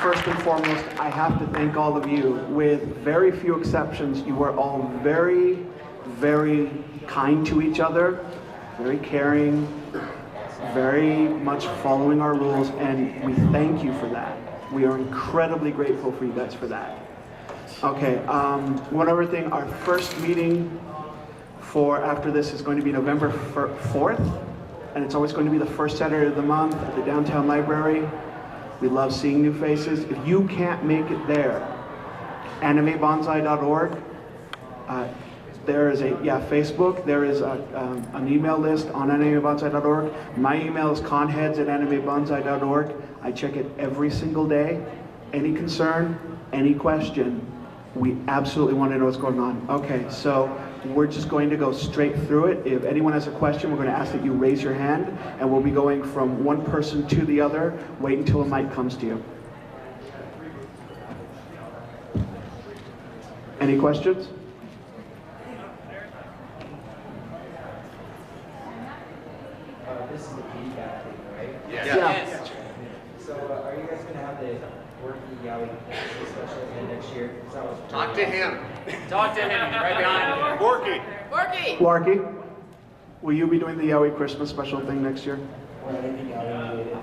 first and foremost, I have to thank all of you. With very few exceptions, you are all very, very kind to each other, very caring, very much following our rules, and we thank you for that. We are incredibly grateful for you guys for that. Okay, one other thing, our first meeting for after this is going to be November 4th, and it's always going to be the first Saturday of the month at the downtown library. We love seeing new faces. If you can't make it there, animebanzai.org. There is Facebook. There is an email list on animebanzai.org. My email is conheads@animebanzai.org. I check it every single day. Any concern, any question, we absolutely want to know what's going on. Okay, so we're just going to go straight through it. If anyone has a question, we're going to ask that you raise your hand, and we'll be going from one person to the other. Wait until a mic comes to you. Any questions? This is the feedback thing, right? Yes. Yes. So are you guys going to have the working Yaoi special event next year? Talk to him. Talk to him, right behind you. Worky. Larky, will you be doing the Yaoi Christmas special thing next year? Or anything Yaoi related? Does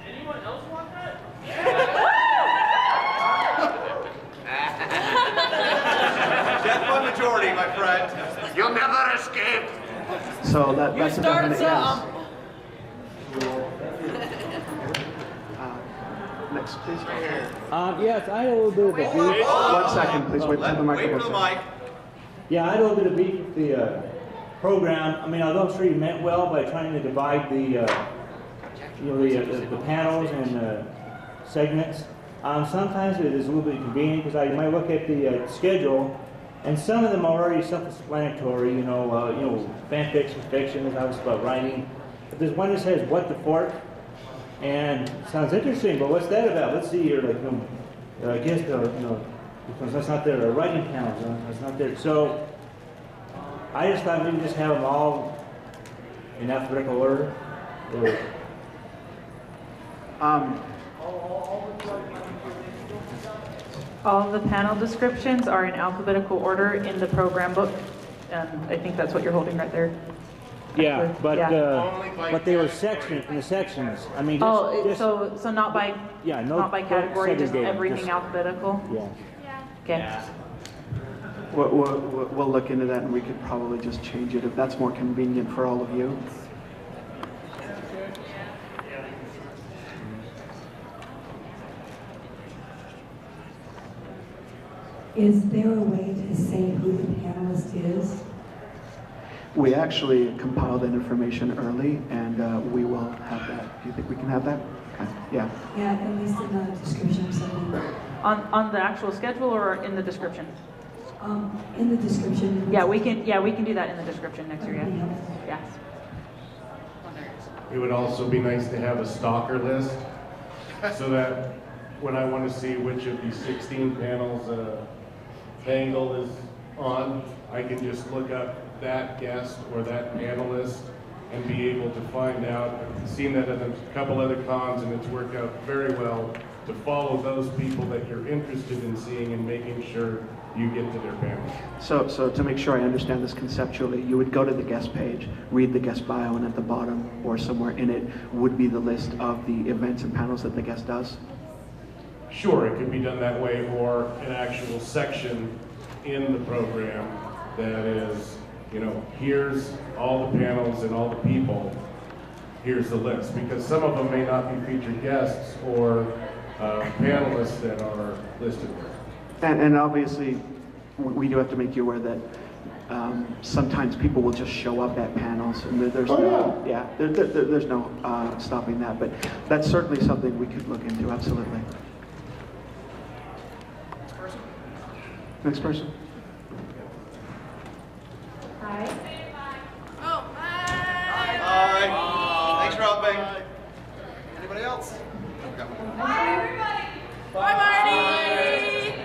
anyone else want that? Death by majority, my friend. You'll never escape. So that's a definite yes. Next, please. Yes, I had a little bit of a beef. 1 second, please. Wait till the Wait for microphone. the mic. Yeah, I had a little bit of beef with the program. I mean, although I'm sure you meant well by trying to divide the panels and segments. Sometimes it is a little bit convenient because I might look at the schedule, and some of them are already self-explanatory. Fanfics and fiction is obviously about writing. But there's one that says "What the Fork," and it sounds interesting. But what's that about? Let's see here. I guess because that's not their writing panels. That's not there. So I just thought maybe just have them all in alphabetical order. All of the panel descriptions are in alphabetical order in the program book, and I think that's what you're holding right there. Yeah, but Yeah. but they were sectioned in the sections. I mean, So not by not by category, just segregated, everything just- alphabetical. Yeah. Okay. We'll look into that, and we could probably just change it if that's more convenient for all of you. Is there a way to say who the panelist is? We actually compiled that information early, and we will have that. Do you think we can have that? Okay. Yeah. Yeah, at least in the description or something. On the actual schedule or in the description? In the description. Yeah, we can do that in the description next year. Okay. Yeah. It would also be nice to have a stalker list so that when I want to see which of these 16 panels Bangle is on, I can just look up that guest or that panelist and be able to find out. I've seen that at a couple other cons, and it's worked out very well to follow those people that you're interested in seeing and making sure you get to their panel. So to make sure I understand this conceptually, you would go to the guest page, read the guest bio, and at the bottom or somewhere in it would be the list of the events and panels that the guest does? Sure, it could be done that way, or an actual section in the program that is, here's all the panels and all the people, here's the list. Because some of them may not be featured guests or panelists that are listed there. And obviously, we do have to make you aware that sometimes people will just show up at panels, and there's there's no stopping that. But that's certainly something we could look into. Absolutely. Next person. Hi. Oh, hi. Thanks for helping. Anybody else? Hi, everybody. Bye, Marty.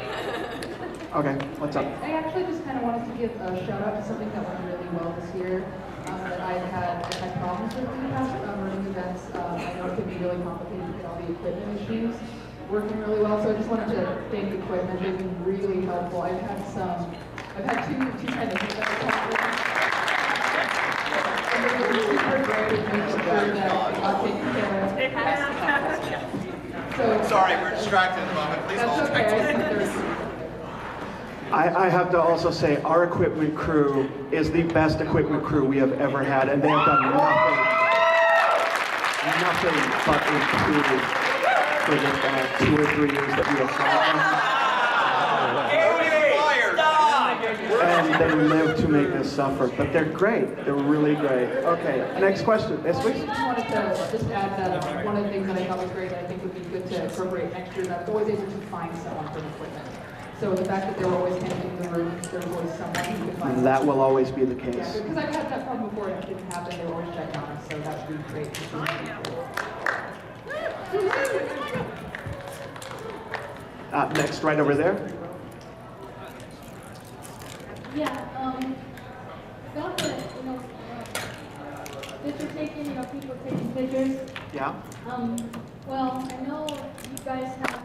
Okay, what's up? I actually just kind of wanted to give a shout out to something that went really well this year. that I've had problems with in the past running events. I know it can be really complicated to get all the equipment issues working really well. So I just wanted to thank the equipment. They've been really helpful. I've had two kind of hiccups. And they've been super great at making sure that I'm taken care of. So, Sorry, we're distracted at the moment. Please hold tight. I have to also say our equipment crew is the best equipment crew we have ever had, and they have done nothing but improve for the 2 or 3 years that we have had. And they live to make us suffer, but they're great. They're really great. Okay, next question. Yes, please. I just wanted to just add that one of the things that I thought was great that I think would be good to incorporate next year, that I was always able to find someone for the equipment. So the fact that they were always handling the room, there was always someone who could find That will always be the case. Yeah, because I've had that problem before and it didn't happen. They were always checked on us, so that would be great. Next, right over there. Yeah, about the, picture taking, people taking pictures. Yeah. Well, I know you guys have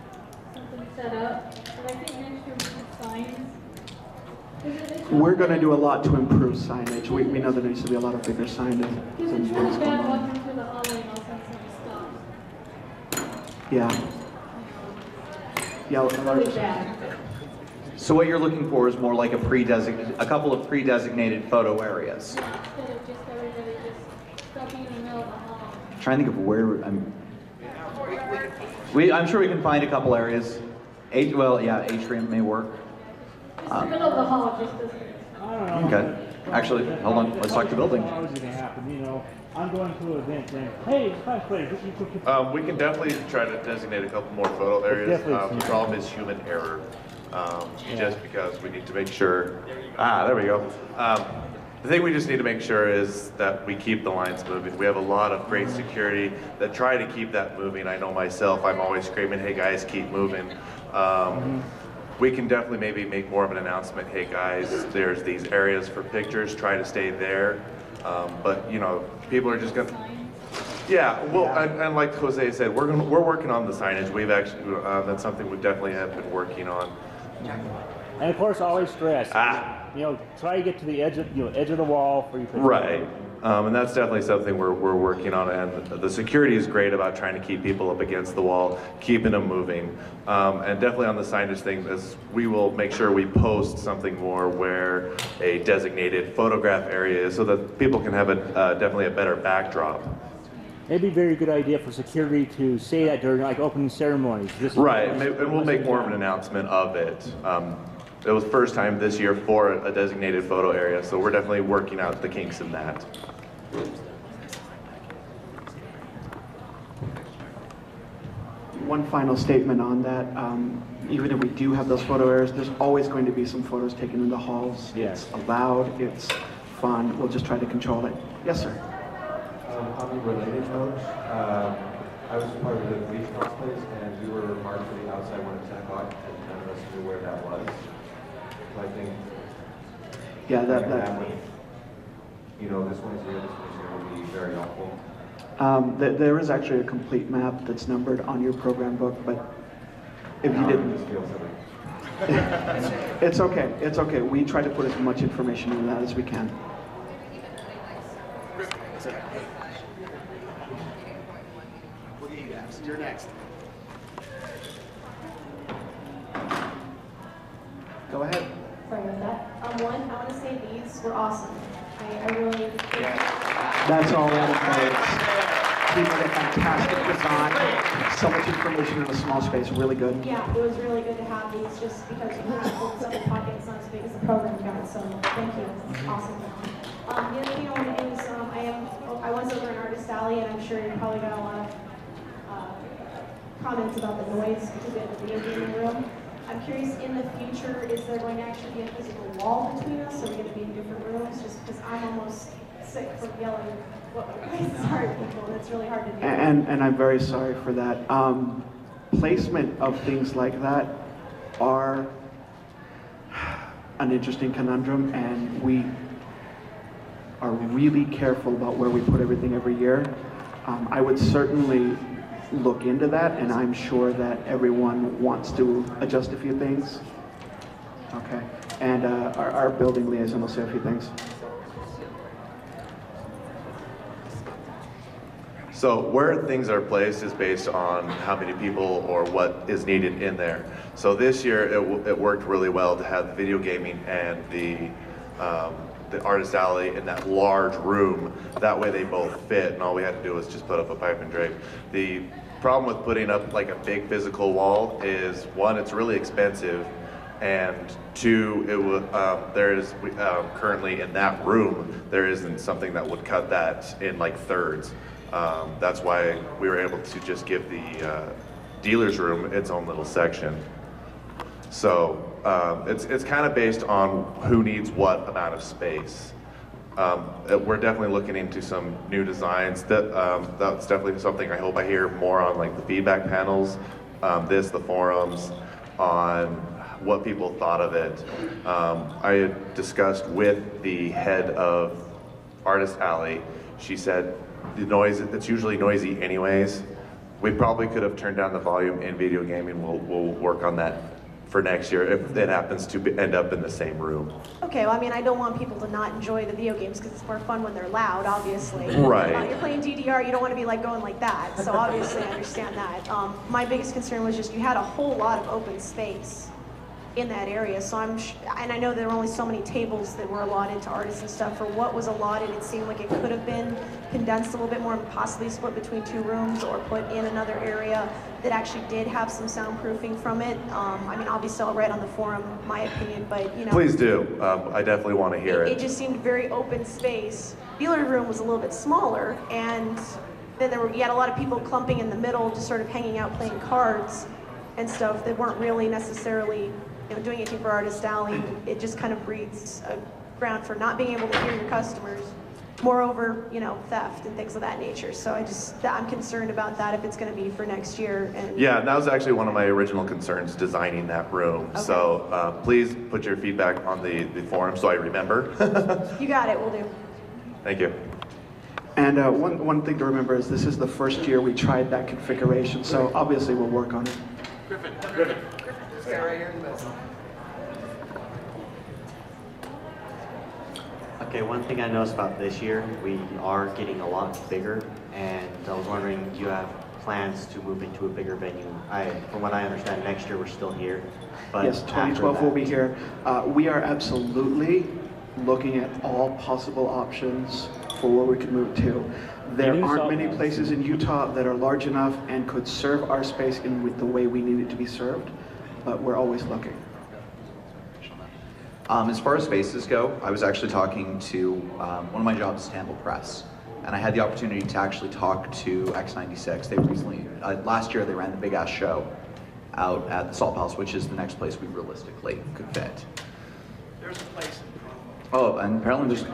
something set up, but I think next year we need signs. We're going to do a lot to improve signage. We know there needs to be a lot of bigger signage. Because it's really bad walking through the hallway and all of a sudden somebody stops. Yeah. Yeah. It's really bad. So what you're looking for is more like a couple of pre-designated photo areas. Yeah, instead of just everybody just stopping in the middle of the hall. Trying to think of where I'm sure we can find a couple areas. Atrium may work. Just the middle of the hall just doesn't. I don't know. Okay. Actually, hold on. Let's talk to building. How is it going to happen? I'm going to an event and, hey, cosplay. We can definitely try to designate a couple more photo areas. The problem is human error. Just because we need to make sure. There we go. The thing we just need to make sure is that we keep the lines moving. We have a lot of great security that try to keep that moving. I know myself, I'm always screaming, hey guys, keep moving. We can definitely maybe make more of an announcement, hey guys, there's these areas for pictures, try to stay there. But people are just gonna, and like Jose said, we're working on the signage. We've actually, that's something we definitely have been working on. And of course, always stress. Try to get to the edge of the wall for your picture. Right, and that's definitely something we're working on. And the security is great about trying to keep people up against the wall, keeping them moving. And definitely on the signage thing, is we will make sure we post something more where a designated photograph area is, so that people can have definitely a better backdrop. It'd be a very good idea for security to say that during opening ceremonies. Right, and we'll make more of an announcement of it. It was the first time this year for a designated photo area, so we're definitely working out the kinks in that. One final statement on that. Even if we do have those photo areas, there's always going to be some photos taken in the halls. Yes. It's allowed, it's fun. We'll just try to control it. Yes, sir. On a related note, I was part of the police cosplays, and we were marked for the outside one at 10 o'clock, and none of us knew where that was. So I think, yeah, that this one is here, this one's here, would be very helpful. There is actually a complete map that's numbered on your program book, but if you didn't, it's okay. It's okay. We try to put as much information in that as we can. You're next. Go ahead. Sorry about that. One, I want to say these were awesome. I really. That's all that matters. People did fantastic design. So much information in a small space. Really good. Yeah, it was really good to have these just because you have to up the pocket. It's not as big as the program guide. So thank you. It's awesome. The other thing I want to do is I was over in Artist Alley, and I'm sure you probably got a lot of comments about the noise because we have a video game room. I'm curious, in the future, is there going to actually be a physical wall between us, or are we going to be in different rooms? Just because I'm almost sick from yelling what my places are at people, and it's really hard to do. And I'm very sorry for that. Placement of things like that are an interesting conundrum, and are really careful about where we put everything every year. I would certainly look into that, and I'm sure that everyone wants to adjust a few things. Okay, and our building liaison will say a few things. So where things are placed is based on how many people or what is needed in there. So this year it worked really well to have the video gaming and the artist alley in that large room. That way they both fit, and all we had to do was just put up a pipe and drape. The problem with putting up like a big physical wall is, one, it's really expensive, and two, currently in that room, there isn't something that would cut that in like thirds. That's why we were able to just give the dealer's room its own little section. So it's kind of based on who needs what amount of space. We're definitely looking into some new designs. That's definitely something I hope I hear more on, like the feedback panels, the forums, on what people thought of it. I had discussed with the head of Artist Alley. She said the noise, it's usually noisy anyways. We probably could have turned down the volume in video gaming. We'll work on that for next year if it happens to end up in the same room. Okay, well, I mean, I don't want people to not enjoy the video games because it's more fun when they're loud, obviously. Right. You're playing DDR, you don't want to be like going like that, so obviously I understand that. My biggest concern was just you had a whole lot of open space in that area, so and I know there were only so many tables that were allotted to artists and stuff. For what was allotted, it seemed like it could have been condensed a little bit more and possibly split between two rooms or put in another area that actually did have some soundproofing from it. I mean, obviously I'll write on the forum my opinion, but you know. Please do. I definitely want to hear it. It just seemed very open space. Dealer room was a little bit smaller, and then you had a lot of people clumping in the middle, just sort of hanging out playing cards and stuff that weren't really necessarily doing anything for Artist Alley. It just kind of breeds a ground for not being able to hear your customers. Moreover, theft and things of that nature. So I'm concerned about that if it's going to be for next year. And yeah, that was actually one of my original concerns, designing that room. Okay. So please put your feedback on the forum so I remember. You got it, we'll do. Thank you. And one thing to remember is this is the first year we tried that configuration, so obviously we'll work on it. Griffin. Stay right here in the middle. Okay, one thing I noticed about this year, we are getting a lot bigger, and I was wondering, do you have plans to move into a bigger venue? From what I understand, next year we're still here, but yes, 2012 will be here. We are absolutely looking at all possible options for where we can move to. There aren't many places in Utah that are large enough and could serve our space in with the way we need it to be served, but we're always looking. As far as spaces go, I was actually talking to, one of my jobs is to handle press. And I had the opportunity to actually talk to X96. They recently, last year they ran the big ass show out at the Salt Palace, which is the next place we realistically could fit. There's a place in Provo. Oh, and apparently there's,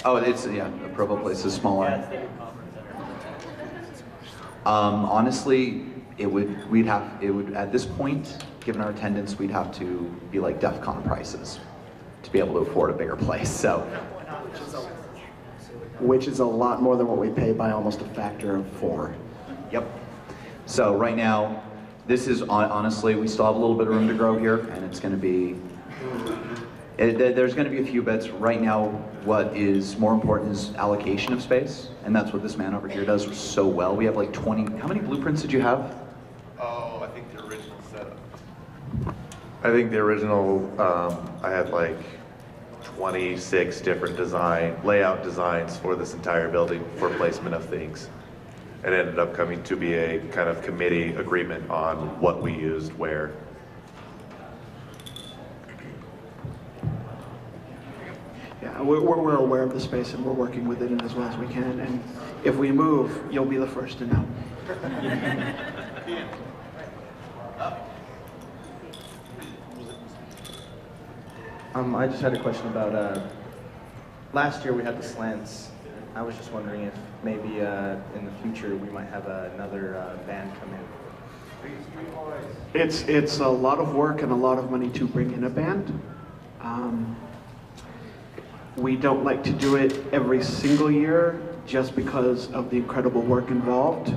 oh, it's, yeah, the Provo place is smaller. Honestly, it would, at this point, given our attendance, we'd have to be like DEF CON prices to be able to afford a bigger place, so. Which is a lot more than what we pay by almost a factor of 4. Yep. So right now, this is, honestly, we still have a little bit of room to grow here, and it's gonna be, there's gonna be a few bits. Right now, what is more important is allocation of space, and that's what this man over here does so well. We have like 20, how many blueprints did you have? Oh, I think the original setup. I think the original, I had like 26 different layout designs for this entire building for placement of things. It ended up coming to be a kind of committee agreement on what we used where. Yeah, we're aware of the space and we're working with it as well as we can. And if we move, you'll be the first to know. I just had a question about, last year we had the slants. I was just wondering if maybe in the future we might have another band come in. It's a lot of work and a lot of money to bring in a band. We don't like to do it every single year just because of the incredible work involved.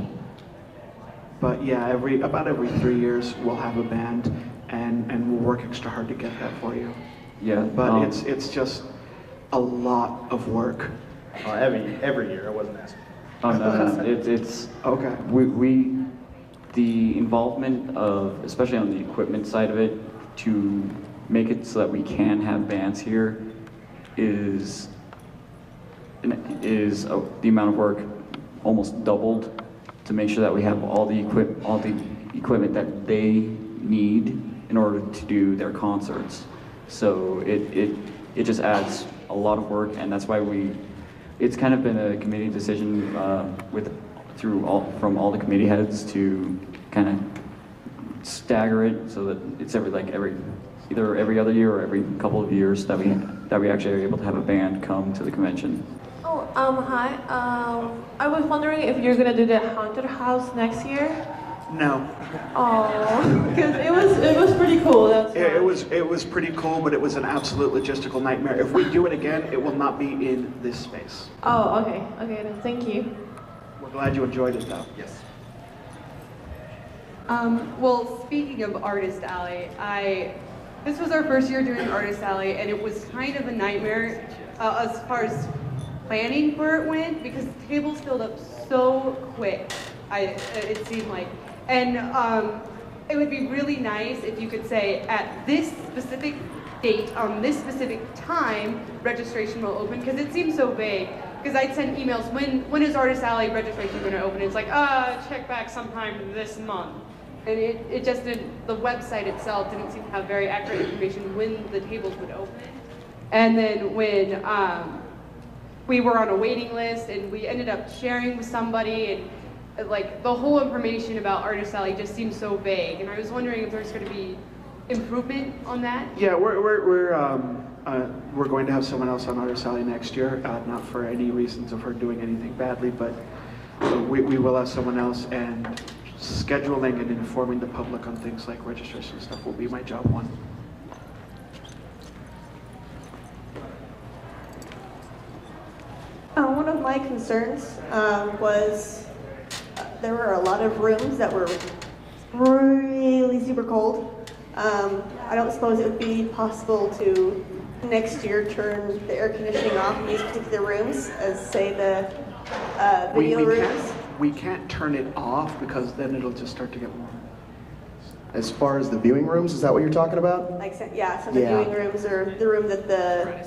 But yeah, about every 3 years we'll have a band, and we'll work extra hard to get that for you. Yeah. But it's just a lot of work. Every year, I wasn't asking. Oh no, it's okay. We the involvement of, especially on the equipment side of it, to make it so that we can have bands here is the amount of work almost doubled to make sure that we have all the equipment that they need in order to do their concerts. So it just adds a lot of work, and that's why it's kind of been a committee decision from all the committee heads to kind of stagger it so that it's either every other year or every couple of years that we actually are able to have a band come to the convention. Oh, hi. I was wondering if you're gonna do the haunted house next year. No. Oh, because it was pretty cool. It was pretty cool, but it was an absolute logistical nightmare. If we do it again, it will not be in this space. Oh, okay. Okay, then thank you. We're glad you enjoyed it, though. Yes. Well, speaking of Artist Alley, this was our first year doing Artist Alley, and it was kind of a nightmare as far as planning where it went, because the tables filled up so quick, it seemed like. And it would be really nice if you could say, at this specific date, on this specific time, registration will open, because it seems so vague. Because I'd send emails, when is Artist Alley registration going to open? It's like, check back sometime this month. And it just didn't, the website itself didn't seem to have very accurate information when the tables would open. And then when we were on a waiting list and we ended up sharing with somebody, and like the whole information about Artist Alley just seems so vague. And I was wondering if there's going to be improvement on that. Yeah, we're going to have someone else on Artist Alley next year, not for any reasons of her doing anything badly, but we will have someone else, and scheduling and informing the public on things like registration and stuff will be my job one. One of my concerns was there were a lot of rooms that were really super cold. I don't suppose it would be possible to next year turn the air conditioning off in these particular rooms, as say the video rooms. We can't turn it off because then it'll just start to get warm. As far as the viewing rooms, is that what you're talking about? Like, yeah, some of the viewing rooms, or the room that the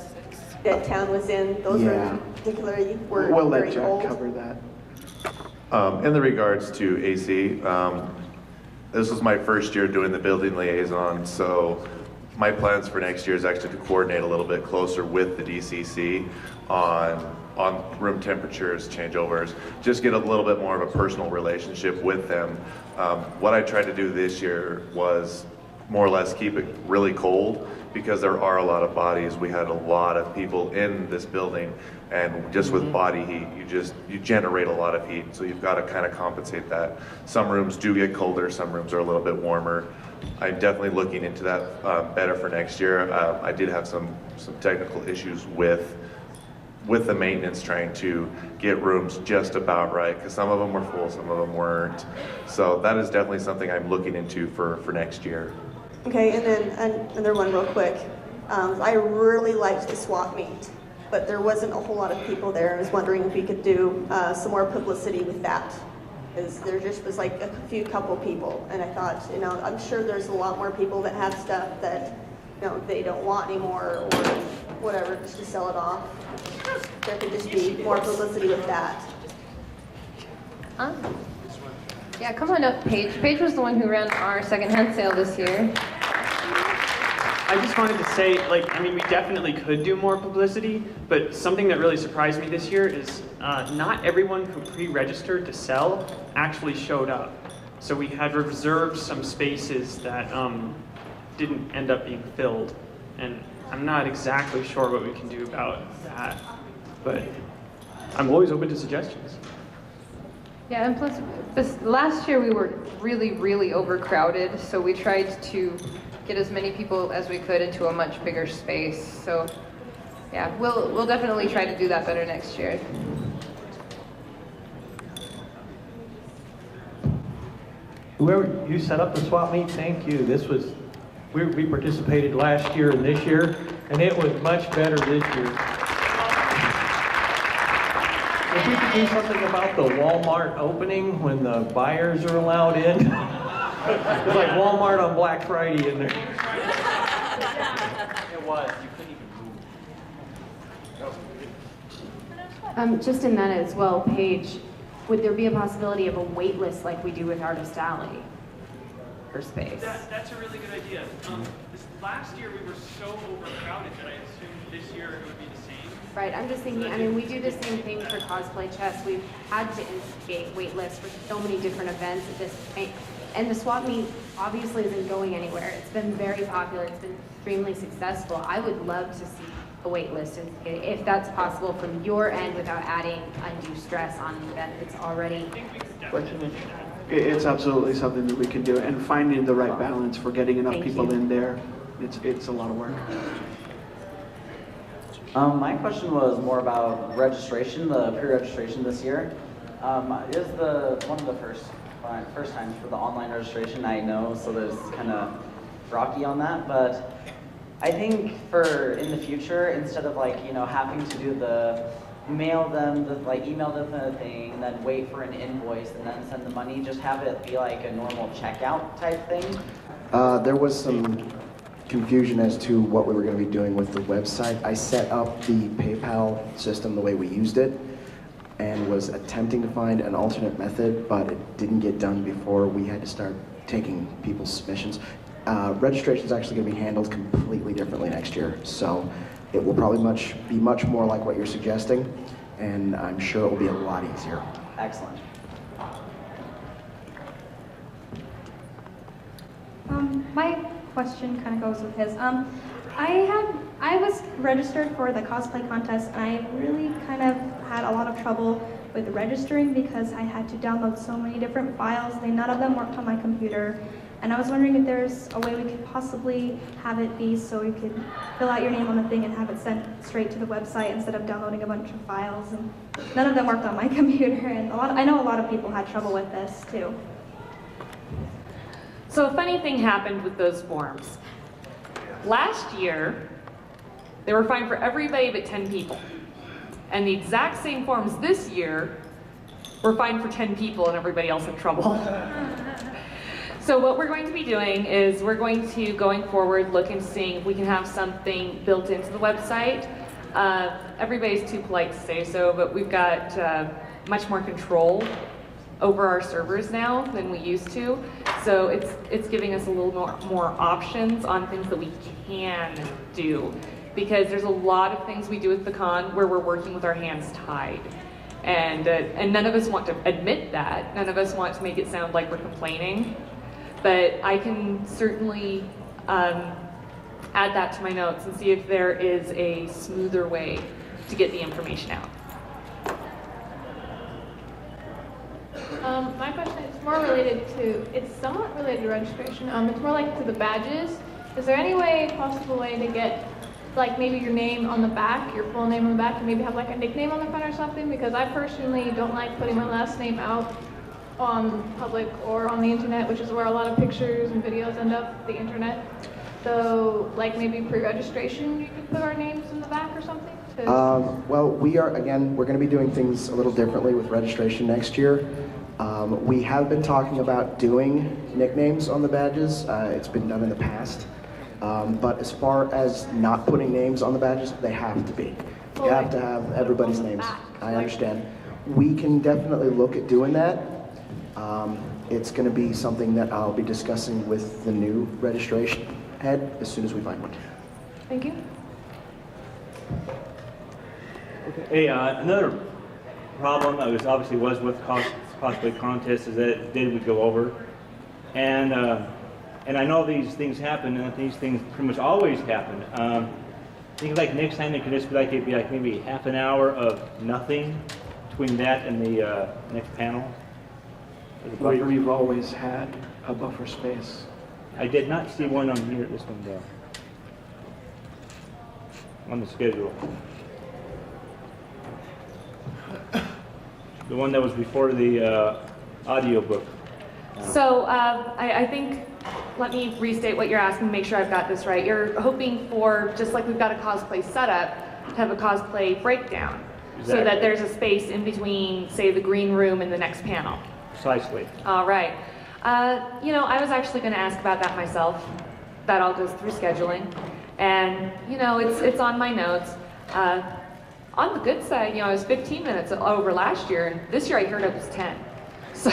dead town was in, those rooms particularly were we'll let very Jack cold. cover that. In the regards to AC, this was my first year doing the building liaison, so my plans for next year is actually to coordinate a little bit closer with the DCC on room temperatures, changeovers, just get a little bit more of a personal relationship with them. What I tried to do this year was more or less keep it really cold, because there are a lot of bodies. We had a lot of people in this building, and just with body heat, you generate a lot of heat, so you've got to kind of compensate that. Some rooms do get colder, some rooms are a little bit warmer. I'm definitely looking into that better for next year. I did have some technical issues with the maintenance, trying to get rooms just about right, because some of them were full, some of them weren't. So that is definitely something I'm looking into for next year. Okay, and then another one real quick. I really liked the swap meet, but there wasn't a whole lot of people there. I was wondering if we could do some more publicity with that, because there just was like a couple people, and I thought, I'm sure there's a lot more people that have stuff that, they don't want anymore or whatever, just to sell it off. There could just be more publicity with that. Yeah, come on up, Paige. Paige was the one who ran our secondhand sale this year. I just wanted to say, we definitely could do more publicity, but something that really surprised me this year is not everyone who pre-registered to sell actually showed up. So we had reserved some spaces that didn't end up being filled, and I'm not exactly sure what we can do about that, but I'm always open to suggestions. Yeah, and plus, last year we were really, really overcrowded, so we tried to get as many people as we could into a much bigger space. So Yeah, we'll definitely try to do that better next year. Whoever you set up the swap meet, thank you. This was, we participated last year and this year, and it was much better this year. If we could do something about the Walmart opening when the buyers are allowed in. It's like Walmart on Black Friday in there. It was. You couldn't even move. Just in that as well, Paige, would there be a possibility of a wait list like we do with Artist Alley for space? That's a really good idea. Last year we were so overcrowded that I assumed this year it would be the same. Right, I'm just thinking, I mean, we do the same thing for Cosplay Chess. We've had to instigate wait lists for so many different events at this point. And the swap meet obviously isn't going anywhere. It's been very popular. It's been extremely successful. I would love to see a wait list if that's possible from your end without adding undue stress on an event that's already working. It's absolutely something that we can do, and finding the right balance for getting enough people in there, it's a lot of work. My question was more about registration, the pre-registration this year. It is one of the first times for the online registration, I know, so there's kind of rocky on that, but I think in the future, instead of having to do email them the thing, and then wait for an invoice and then send the money, just have it be like a normal checkout type thing. There was some confusion as to what we were going to be doing with the website. I set up the PayPal system the way we used it and was attempting to find an alternate method, but it didn't get done before we had to start taking people's submissions. Registration is actually going to be handled completely differently next year, so it will probably be much more like what you're suggesting, and I'm sure it will be a lot easier. Excellent. My question kind of goes with his. I was registered for the cosplay contest, and I really kind of had a lot of trouble with registering because I had to download so many different files. None of them worked on my computer. And I was wondering if there's a way we could possibly have it be so you could fill out your name on the thing and have it sent straight to the website instead of downloading a bunch of files. And none of them worked on my computer, and I know a lot of people had trouble with this too. So a funny thing happened with those forms. Last year, they were fine for everybody but 10 people. And the exact same forms this year were fine for 10 people and everybody else had trouble. So what we're going to be doing is we're going to, going forward, look and seeing if we can have something built into the website. Everybody's too polite to say so, but we've got much more control over our servers now than we used to. So it's giving us a little more options on things that we can do. Because there's a lot of things we do at the con where we're working with our hands tied. And none of us want to admit that. None of us want to make it sound like we're complaining. But I can certainly add that to my notes and see if there is a smoother way to get the information out. My question is more related to, it's somewhat related to registration. It's more like to the badges. Is there any possible way to get like maybe your name on the back, your full name on the back, and maybe have like a nickname on the front or something? Because I personally don't like putting my last name out on public or on the internet, which is where a lot of pictures and videos end up, the internet. So like maybe pre-registration, you could put our names in the back or something? Well, we're going to be doing things a little differently with registration next year. We have been talking about doing nicknames on the badges. It's been done in the past. But as far as not putting names on the badges, they have to be. You have to have everybody's names. I understand. We can definitely look at doing that. It's going to be something that I'll be discussing with the new registration head as soon as we find one. Thank you. Okay. Hey, another problem that was with cosplay contests is that it would go over, and I know these things happen, and these things pretty much always happen. I think like next time it could just be like maybe half an hour of nothing between that and the next panel. We've always had a buffer space. I did not see one on here. This one though. on the schedule? The one that was before the audiobook. So I think, let me restate what you're asking, make sure I've got this right. You're hoping for, just like we've got a cosplay setup, to have a cosplay breakdown. So Exactly. that there's a space in between, say, the green room and the next panel. Precisely. All right. You know, I was actually going to ask about that myself. That all goes through scheduling. And, you know, it's on my notes. On the good side, you know, I was 15 minutes over last year, and this year I heard it was 10. So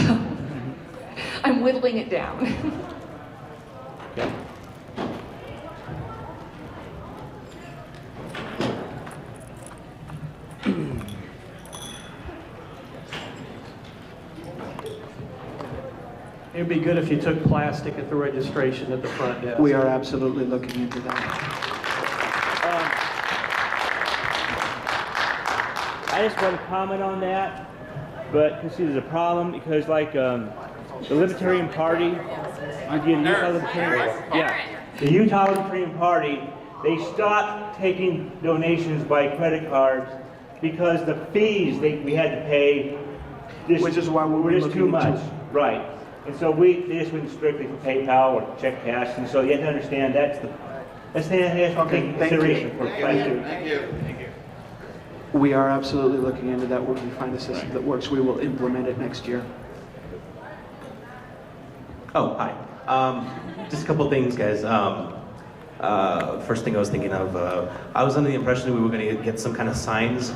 I'm whittling it down. Okay. It'd be good if you took plastic at the registration at the front desk. We are absolutely looking into that. I just want to comment on that, but you see there's a problem because like the Libertarian Party, the Utah Libertarian, the Utah Libertarian Party, they stopped taking donations by credit cards because the fees we had to pay, Which is why we were were just looking too much, into- right? And so they just went strictly for PayPal or check cash, and so you have to understand that's the national consideration for Thank you. We are absolutely looking into that. When we find a system that works, we will implement it next year. Oh, hi. Just a couple things, guys. First thing I was thinking of, I was under the impression we were going to get some kind of signs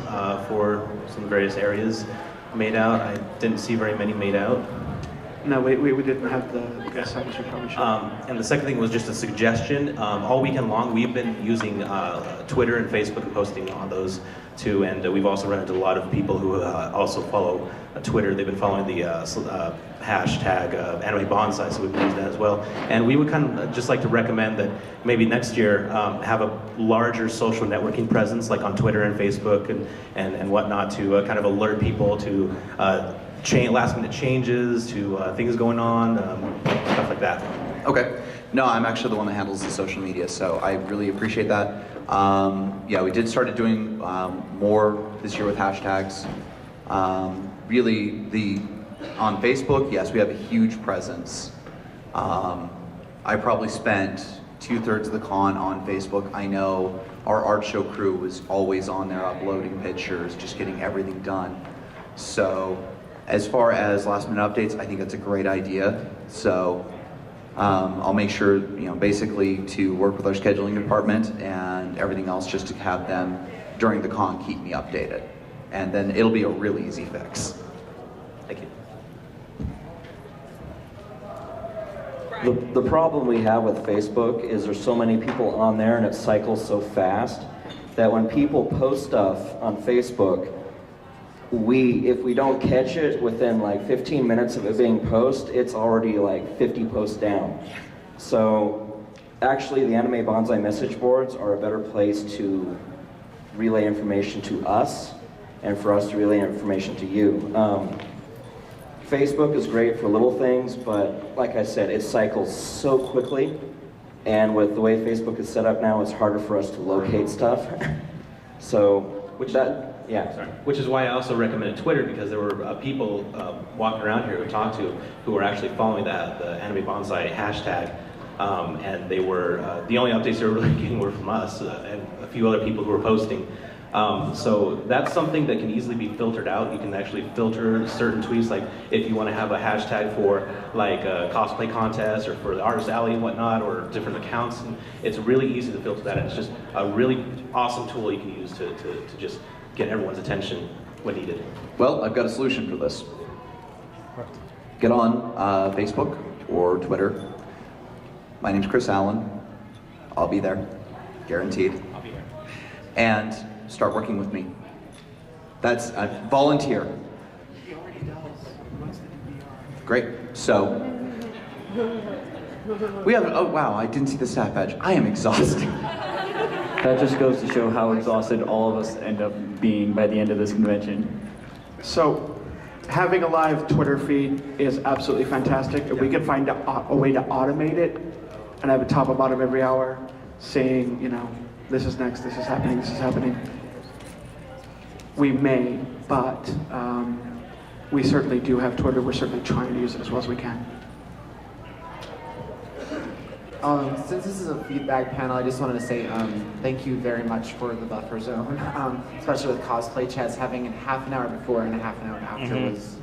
for some various areas made out. I didn't see very many made out. No, we didn't have the signs we probably should. And the second thing was just a suggestion. All weekend long, we've been using Twitter and Facebook and posting on those too. And we've also run into a lot of people who also follow Twitter. They've been following the hashtag Anime Banzai, so we've been using that as well. And we would kind of just like to recommend that maybe next year have a larger social networking presence, like on Twitter and Facebook and whatnot, to kind of alert people to last minute changes, to things going on, stuff like that. Okay. No, I'm actually the one that handles the social media, so I really appreciate that. Yeah, we did start doing more this year with hashtags. Really, on Facebook, yes, we have a huge presence. I probably spent 2/3 of the con on Facebook. I know our art show crew was always on there uploading pictures, just getting everything done. So, as far as last minute updates, I think that's a great idea. So I'll make sure, basically to work with our scheduling department and everything else just to have them during the con keep me updated. And then it'll be a really easy fix. Thank you. The problem we have with Facebook is there's so many people on there and it cycles so fast that when people post stuff on Facebook, if we don't catch it within like 15 minutes of it being posted, it's already like 50 posts down. So actually the Anime Banzai message boards are a better place to relay information to us and for us to relay information to you. Facebook is great for little things, but like I said, it cycles so quickly, and with the way Facebook is set up now, it's harder for us to locate stuff. Which is why I also recommended Twitter, because there were people walking around here who talked to who were actually following the Anime Banzai hashtag, and they were the only updates they were really getting were from us and a few other people who were posting. So that's something that can easily be filtered out. You can actually filter certain tweets, like if you want to have a hashtag for like a cosplay contest or for the Artist Alley and whatnot, or different accounts. And it's really easy to filter that. And it's just a really awesome tool you can use to just get everyone's attention when needed. Well, I've got a solution for this. Get on Facebook or Twitter. My name's Chris Allen. I'll be there, guaranteed. I'll be here. And start working with me. That's volunteer. He already does. He wants to do VR. Great. So we have. Oh wow! I didn't see the stat badge. I am exhausted. That just goes to show how exhausted all of us end up being by the end of this convention. So, having a live Twitter feed is absolutely fantastic. If we can find a way to automate it and have it top of bottom every hour, saying, this is next, this is happening. We may, but we certainly do have Twitter. We're certainly trying to use it as well as we can. Since this is a feedback panel, I just wanted to say thank you very much for the buffer zone, especially with Cosplay Chess. Having a half an hour before and a half an hour after was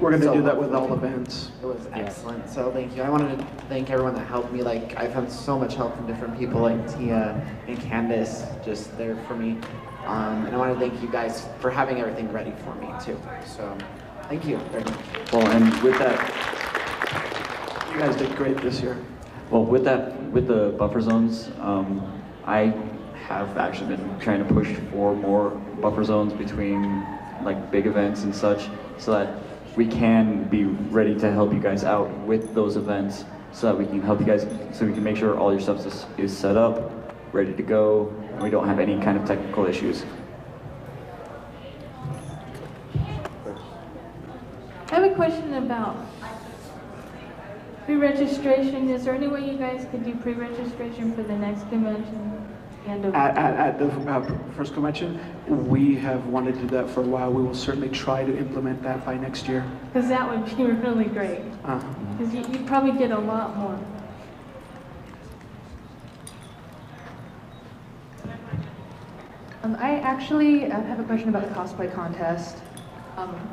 We're going to so do that helpful. with all events. It was excellent. So thank you. I wanted to thank everyone that helped me. Like, I've had so much help from different people like Tia and Candace just there for me. And I want to thank you guys for having everything ready for me too. So thank you very much. Well, and with that, you guys did great this year. Well, with the buffer zones, I have actually been trying to push for more buffer zones between like big events and such, so that we can be ready to help you guys out with those events, so that we can help you guys, so we can make sure all your stuff is set up, ready to go, and we don't have any kind of technical issues. I have a question about pre-registration. Is there any way you guys could do pre-registration for the next convention? At the first convention, we have wanted to do that for a while. We will certainly try to implement that by next year. Because that would be really great. Because you'd probably get a lot more. I actually have a question about the cosplay contest.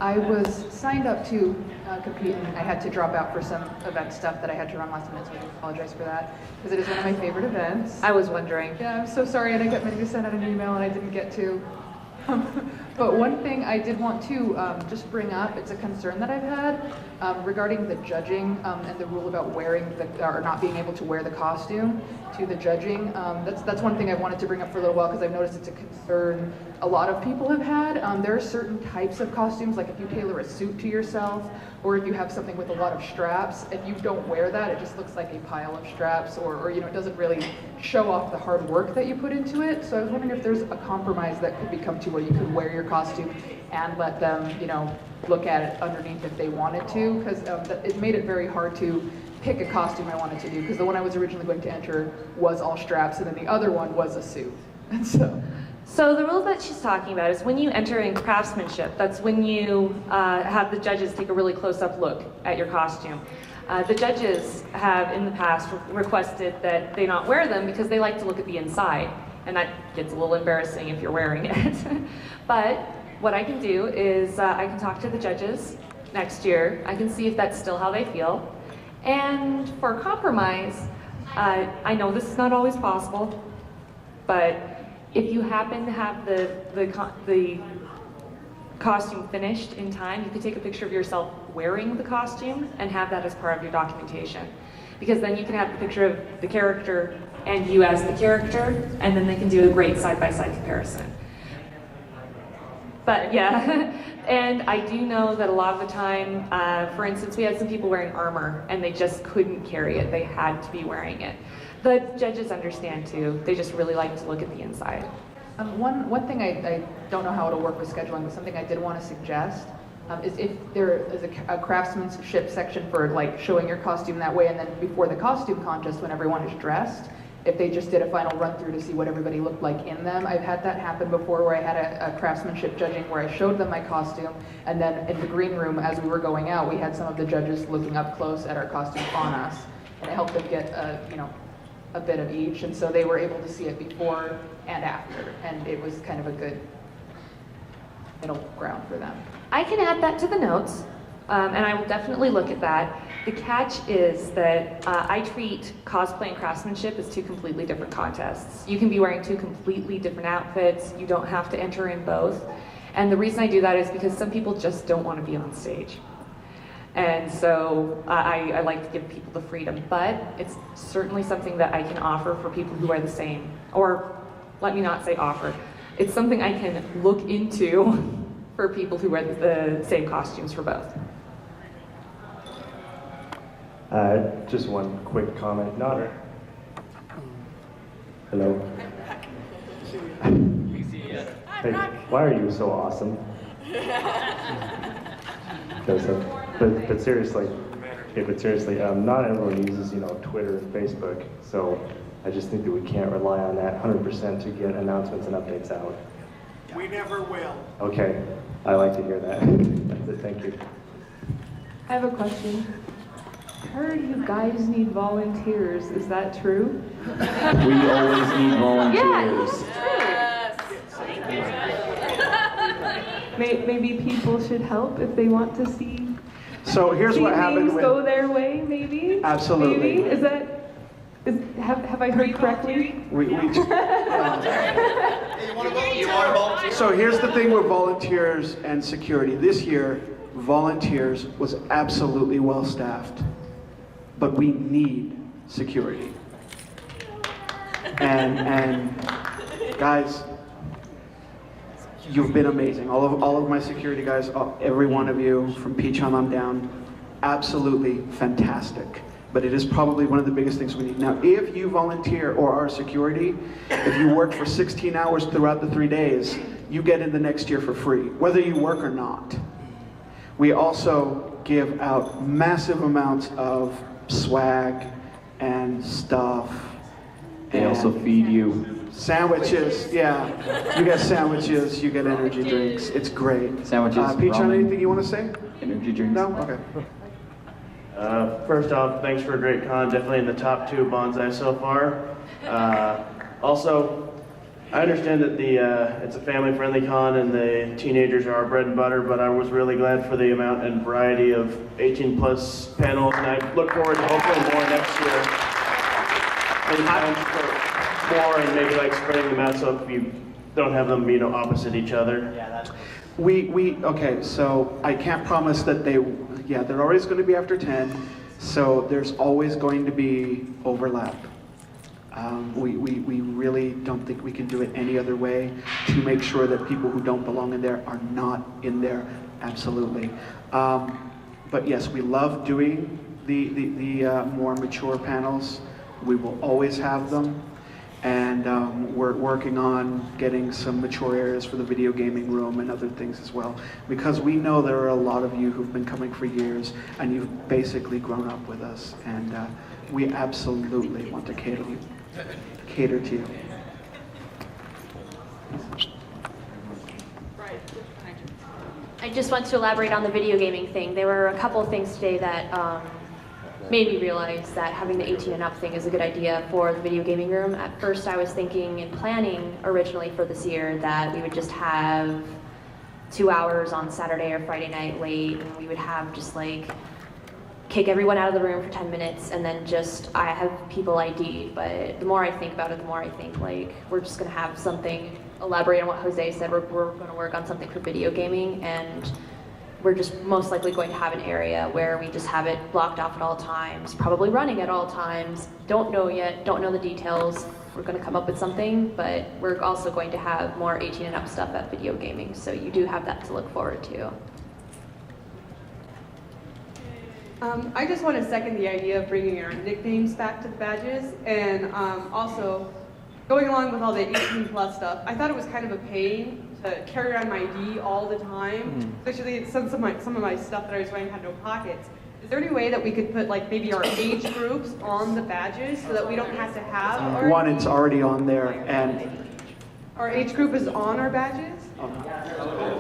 I was signed up to compete, and I had to drop out for some event stuff that I had to run last minute, so I do apologize for that, because it is one of my favorite events. I was wondering. Yeah, I'm so sorry, and I got ready to send out an email, and I didn't get to. But one thing I did want to just bring up, it's a concern that I've had regarding the judging and the rule about wearing or not being able to wear the costume to the judging. That's one thing I wanted to bring up for a little while, because I've noticed it's a concern a lot of people have had. There are certain types of costumes, like if you tailor a suit to yourself, or if you have something with a lot of straps, if you don't wear that, it just looks like a pile of straps, or you know, it doesn't really show off the hard work that you put into it. So I was wondering if there's a compromise that could be come to where you could wear your costume and let them, you know, look at it underneath if they wanted to, because it made it very hard to pick a costume I wanted to do, because the one I was originally going to enter was all straps, and then the other one was a suit. And So the rule that she's talking about is when you enter in craftsmanship, that's when you have the judges take a really close-up look at your costume. The judges have in the past requested that they not wear them because they like to look at the inside, and that gets a little embarrassing if you're wearing it. But what I can do is I can talk to the judges next year. I can see if that's still how they feel. And for compromise, I know this is not always possible, but if you happen to have the costume finished in time, you could take a picture of yourself wearing the costume and have that as part of your documentation. Because then you can have the picture of the character and you as the character, and then they can do a great side-by-side comparison. But yeah, and I do know that a lot of the time, for instance, we had some people wearing armor and they just couldn't carry it. They had to be wearing it. The judges understand too. They just really like to look at the inside. One thing I don't know how it'll work with scheduling, but something I did want to suggest is if there is a craftsmanship section for like showing your costume that way, and then before the costume contest when everyone is dressed, if they just did a final run through to see what everybody looked like in them. I've had that happen before, where I had a craftsmanship judging where I showed them my costume, and then in the green room as we were going out, we had some of the judges looking up close at our costumes on us, and it helped them get a bit of each, and so they were able to see it before and after, and it was kind of a good middle ground for them. I can add that to the notes, and I will definitely look at that. The catch is that I treat cosplay and craftsmanship as two completely different contests. You can be wearing two completely different outfits. You don't have to enter in both. And the reason I do that is because some people just don't want to be on stage. And so I like to give people the freedom, but it's certainly something that I can offer for people who are the same. Or let me not say offer. It's something I can look into for people who wear the same costumes for both. Just one quick comment. Hello. Hey, why are you so awesome? But seriously, Okay, but seriously, not everyone uses, Twitter and Facebook, so I just think that we can't rely on that 100% to get announcements and updates out. We never will. Okay, I like to hear that. That's it, thank you. I have a question. I heard you guys need volunteers. Is that true? We always need volunteers. Maybe people should help if they want to see. So here's what happened things go their way. Maybe. Absolutely. Maybe have I heard correctly? So here's the thing with volunteers and security. This year, volunteers was absolutely well staffed, but we need security. And guys, you've been amazing. All of my security guys, every one of you from Peachon on down, absolutely fantastic. But it is probably one of the biggest things we need. Now, if you volunteer or are security, if you work for 16 hours throughout the 3 days, you get in the next year for free, whether you work or not. We also give out massive amounts of swag and stuff. They also feed you. Sandwiches, yeah. You get sandwiches, you get energy drinks. It's great. Sandwiches, Peachon, ramen. anything you want to say? Energy drinks. No? Okay. First off, thanks for a great con. Definitely in the top 2 Banzai so far. Also, I understand that it's a family-friendly con and the teenagers are our bread and butter, but I was really glad for the amount and variety of 18+ panels, and I look forward to hopefully more next year. Maybe plans for more and maybe like spreading them out so if you don't have them, opposite each other. Okay, so I can't promise that they're always going to be after 10, so there's always going to be overlap. We really don't think we can do it any other way to make sure that people who don't belong in there are not in there, absolutely. But yes, we love doing the more mature panels. We will always have them. And we're working on getting some mature areas for the video gaming room and other things as well. Because we know there are a lot of you who've been coming for years and you've basically grown up with us. And we absolutely want to cater to you. I just want to elaborate on the video gaming thing. There were a couple of things today that made me realize that having the 18 and up thing is a good idea for the video gaming room. At first I was thinking and planning originally for this year that we would just have 2 hours on Saturday or Friday night late, and we would have just like kick everyone out of the room for 10 minutes and then I have people ID'd. But the more I think about it, the more I think like we're just gonna have something, elaborate on what Jose said, we're gonna work on something for video gaming, and we're just most likely going to have an area where we just have it blocked off at all times, probably running at all times. Don't know yet, don't know the details. We're going to come up with something, but we're also going to have more 18 and up stuff at video gaming, so you do have that to look forward to. I just want to second the idea of bringing our nicknames back to the badges, and also going along with all the 18+ stuff. I thought it was kind of a pain to carry around my ID all the time, especially since some of my stuff that I was wearing had no pockets. Is there any way that we could put like maybe our age groups on the badges so that we don't have to have our One, it's already on there, and our age group is on our badges?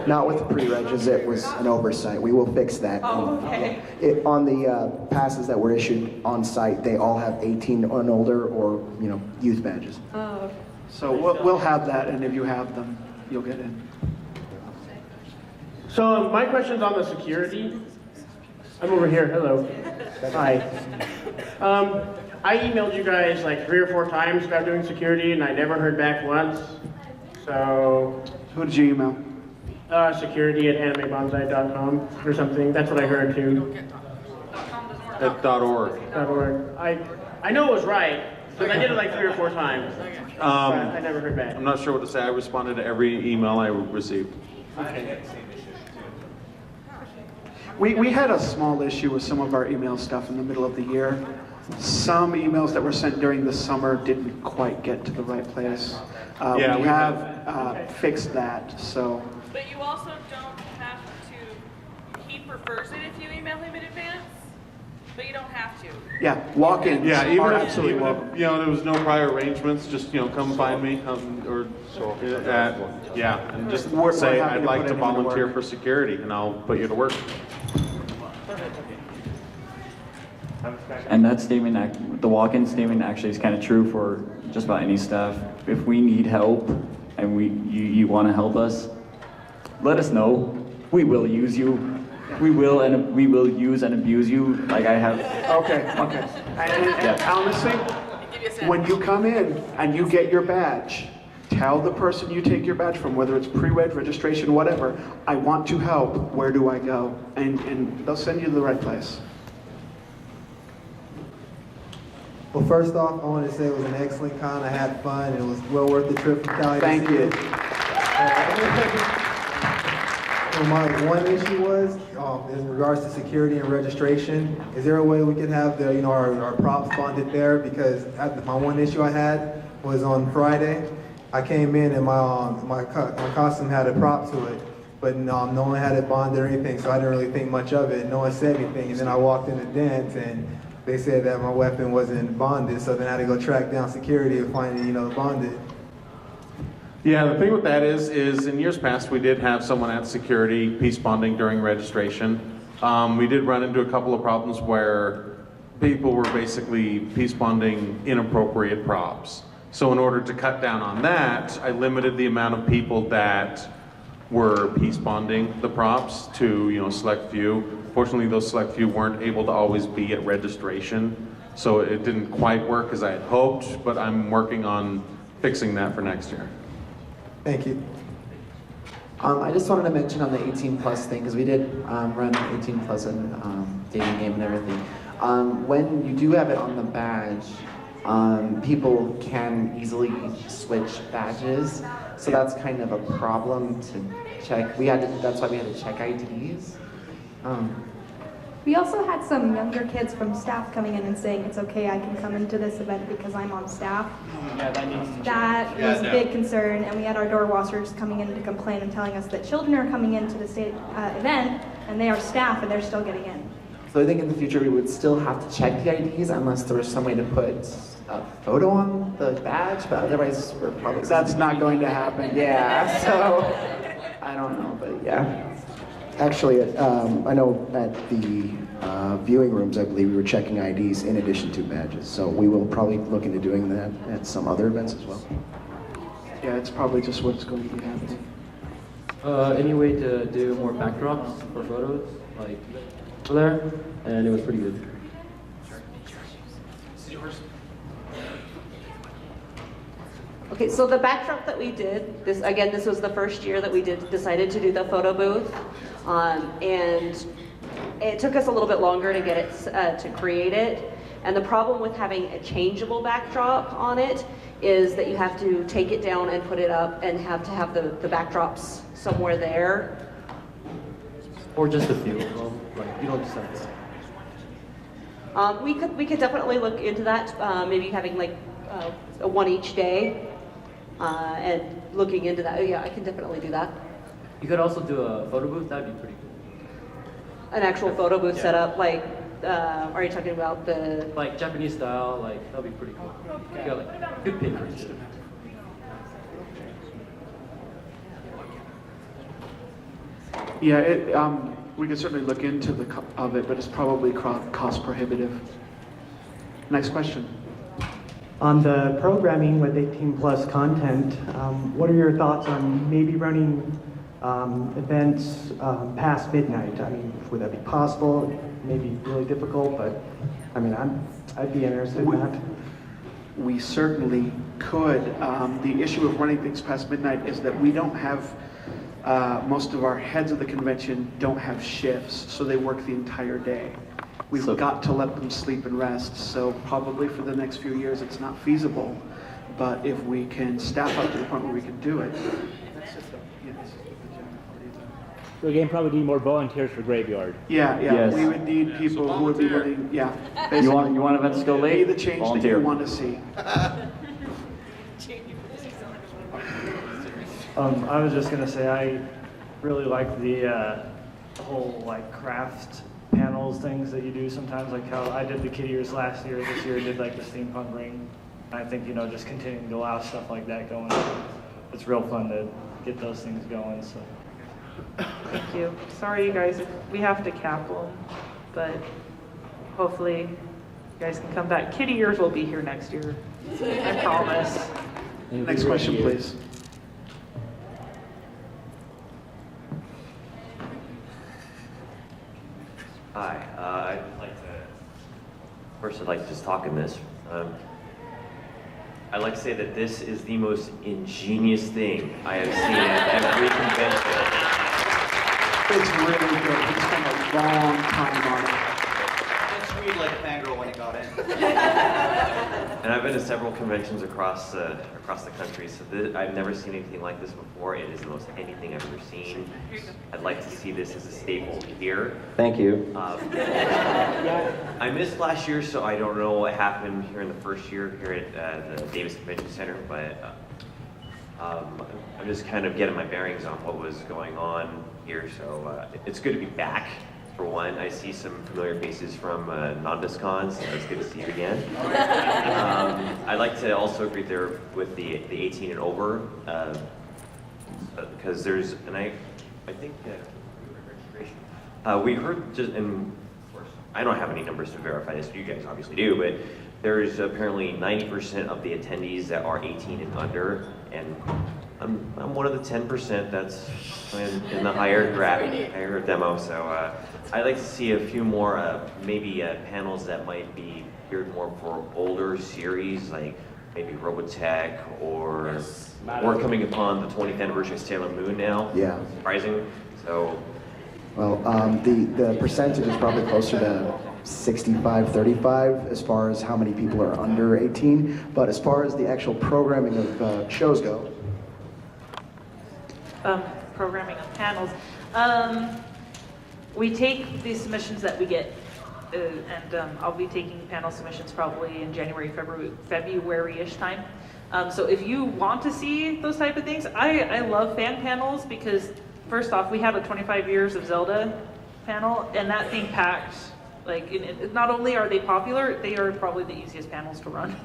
Not with the pre-regs, it was an oversight. We will fix that. Oh, okay. On the passes that were issued on site, they all have 18 and older or youth badges. Oh, okay. So we'll have that, and if you have them, you'll get in. So my question's on the security. I'm over here, hello. Hi. I emailed you guys like 3 or 4 times about doing security and I never heard back once. So. Who did you email? Security@animebanzai.com or something. That's what I heard too. .org. I know it was right, but I did it like 3 or 4 times. I never heard back. I'm not sure what to say. I responded to every email I received. Okay. We had a small issue with some of our email stuff in the middle of the year. Some emails that were sent during the summer didn't quite get to the right place. We have fixed that, so. But you also don't have to, he prefers it if you email him in advance, But you don't have to. Yeah, walk-ins Yeah, even are if, absolutely even welcome. if, there was no prior arrangements, just, come find me, or, and just We're say, happy I'd to like put to anyone to volunteer work. for security, and I'll put you to work. And that statement, the walk-in statement actually is kind of true for just about any staff. If we need help and you want to help us, let us know. We will use you. We will use and abuse you like I have. Okay. And honestly, when you come in and you get your badge, tell the person you take your badge from, whether it's pre-reg, registration, whatever, I want to help, where do I go? And they'll send you to the right place. Well, first off, I want to say it was an excellent con. I had fun. It was well worth the trip from Cali. Thank you. So my one issue was, in regards to security and registration, is there a way we could have the, our props bonded there? Because my one issue I had was on Friday. I came in and my costume had a prop to it, but no one had it bonded or anything, so I didn't really think much of it. No one said anything, and then I walked in the dance and they said that my weapon wasn't bonded, so then I had to go track down security and find it, bonded. Yeah, the thing with that is in years past we did have someone at security peace bonding during registration. We did run into a couple of problems where people were basically peace bonding inappropriate props. So in order to cut down on that, I limited the amount of people that were peace bonding the props to select few. Fortunately, those select few weren't able to always be at registration, so it didn't quite work as I had hoped, but I'm working on fixing that for next year. Thank you. I just wanted to mention on the 18 plus thing, because we did run 18 plus and dating game and everything. When you do have it on the badge, people can easily switch badges, so that's kind of a problem to check. That's why we had to check IDs. We also had some younger kids from staff coming in and saying it's okay, I can come into this event because I'm on staff. Yeah, that needs to change. That was a big concern, and we had our door washers coming in to complain and telling us that children are coming into the state event and they are staff and they're still getting in. So I think in the future we would still have to check the IDs unless there was some way to put a photo on the badge, but otherwise we're probably... That's not going to happen. Yeah, so I don't know, but yeah. Actually, I know at the viewing rooms, I believe we were checking IDs in addition to badges. So we will probably look into doing that at some other events as well. Yeah, it's probably just what's going to be happening. Any way to do more backdrops for photos, like there, and it was pretty good. Okay, so the backdrop that we did, this was the first year that we decided to do the photo booth, and it took us a little bit longer to get it, to create it. And the problem with having a changeable backdrop on it is that you have to take it down and put it up and have to have the backdrops somewhere there. Or just a few, like you don't just have to. We could definitely look into that, maybe having like a one each day. And looking into that, yeah, I can definitely do that. You could also do a photo booth, that'd be pretty cool. An actual photo booth setup, like, are you talking about the... Like Japanese style, like, that'd be pretty cool. You got like good pictures. Yeah, we can certainly look into of it, but it's probably cost prohibitive. Next question. On the programming with 18 plus content, what are your thoughts on maybe running events past midnight? I mean, would that be possible? Maybe really difficult, but I mean, I'd be interested in that. We certainly could. The issue of running things past midnight is that we don't have, most of our heads of the convention don't have shifts, so they work the entire day. We've got to let them sleep and rest, so probably for the next few years it's not feasible, but if we can staff up to the point where we can do it. So again, probably need more volunteers for graveyard. Yeah, Yes. we would need people who would be willing, yeah. You want events to go late? Be the change Volunteer. that you want to see. I was just gonna say I really like the whole like craft panels those things that you do sometimes, like how I did the kitty ears last year, this year I did like the steampunk ring. I think, just continuing to allow stuff like that going. It's real fun to get those things going, so. Thank you. Sorry, you guys, we have to cap them, but hopefully you guys can come back. Kitty ears will be here next year. I promise. Next question, please. Hi, I'd like to just talk in this. I'd like to say that this is the most ingenious thing I have seen at every convention. It's really good. We spent a long time on it. And Tweed like a fangirl when he got in. And I've been to several conventions across the country, so I've never seen anything like this before. It is the most anything I've ever seen. I'd like to see this as a staple here. Thank you. I missed last year, so I don't know what happened here in the first year here at the Davis Convention Center, but I'm just kind of getting my bearings on what was going on here, so it's good to be back. For one, I see some familiar faces from non-discons, so it's good to see you again. I'd like to also agree there with the 18 and over, because there's, and I think we heard just, and of course, I don't have any numbers to verify this, you guys obviously do, but there's apparently 90% of the attendees that are 18 and under, and I'm one of the 10% that's in the higher demo, so I'd like to see a few more maybe panels that might be geared more for older series, like maybe Robotech, or we're coming upon the 20th anniversary of Sailor Moon now. Yeah. Surprising. So. Well, the percentage is probably closer to 65-35 as far as how many people are under 18, but as far as the actual programming of shows go. Programming of panels. We take the submissions that we get, and I'll be taking panel submissions probably in January, February-ish time. So if you want to see those type of things, I love fan panels because first off, we have a 25 years of Zelda panel, and that thing packed, like, not only are they popular, they are probably the easiest panels to run.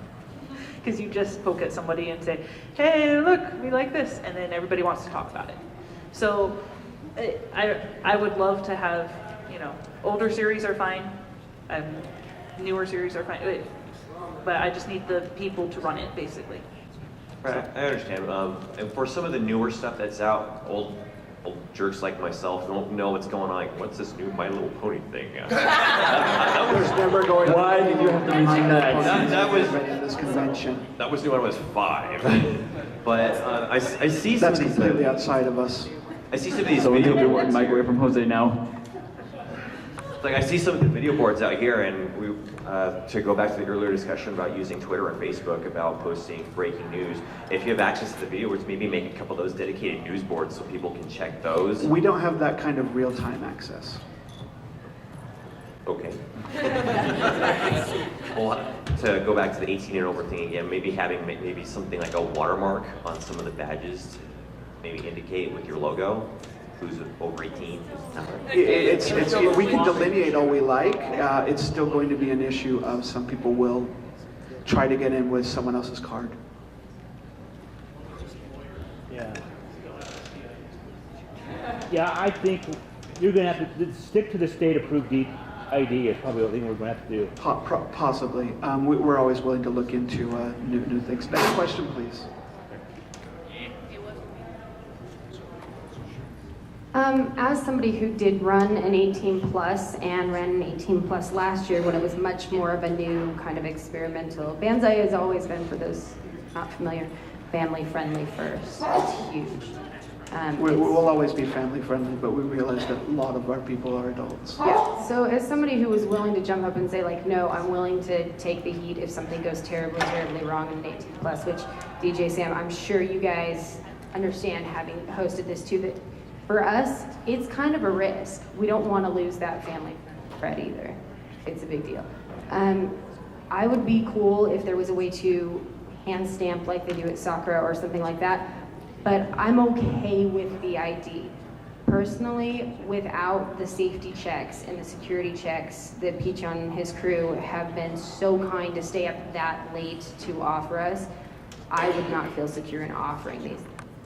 Because you just poke at somebody and say, hey, look, we like this, and then everybody wants to talk about it. So I would love to have, older series are fine, newer series are fine, but I just need the people to run it, basically. Right, I understand. And for some of the newer stuff that's out, old jerks like myself don't know what's going on. Like, what's this new My Little Pony thing? Why did you have to mention that? That was this convention. That was new when I was 5. But I see some That's of these. completely outside of us. I see some of these So video take boards. the mic away from Jose now. Like I see some of the video boards out here, and we to go back to the earlier discussion about using Twitter and Facebook about posting breaking news. If you have access to the video boards, maybe make a couple of those dedicated news boards so people can check those. We don't have that kind of real-time access. Okay. Well, to go back to the 18 and over thing again, maybe having maybe something like a watermark on some of the badges to maybe indicate with your logo who's over 18, who's not. We can delineate all we like. It's still going to be an issue of some people will try to get in with someone else's card. Yeah, I think you're going to have to stick to the state-approved ID is probably the thing we're going to have to do. Possibly. We're always willing to look into new things. Next question, please. As somebody who did run an 18 plus and ran an 18 plus last year when it was much more of a new kind of experimental, Banzai has always been, for those not familiar, family friendly first. It's huge. We'll always be family friendly, but we realize that a lot of our people are adults. Yeah, so as somebody who was willing to jump up and say like, no, I'm willing to take the heat if something goes terribly, terribly wrong in an 18 plus, which DJ Sam, I'm sure you guys understand having hosted this too, that for us, it's kind of a risk. We don't want to lose that family friend either. It's a big deal. I would be cool if there was a way to hand stamp like they do at Sakura or something like that, but I'm okay with the ID. Personally, without the safety checks and the security checks that Peach and his crew have been so kind to stay up that late to offer us, I would not feel secure in offering these.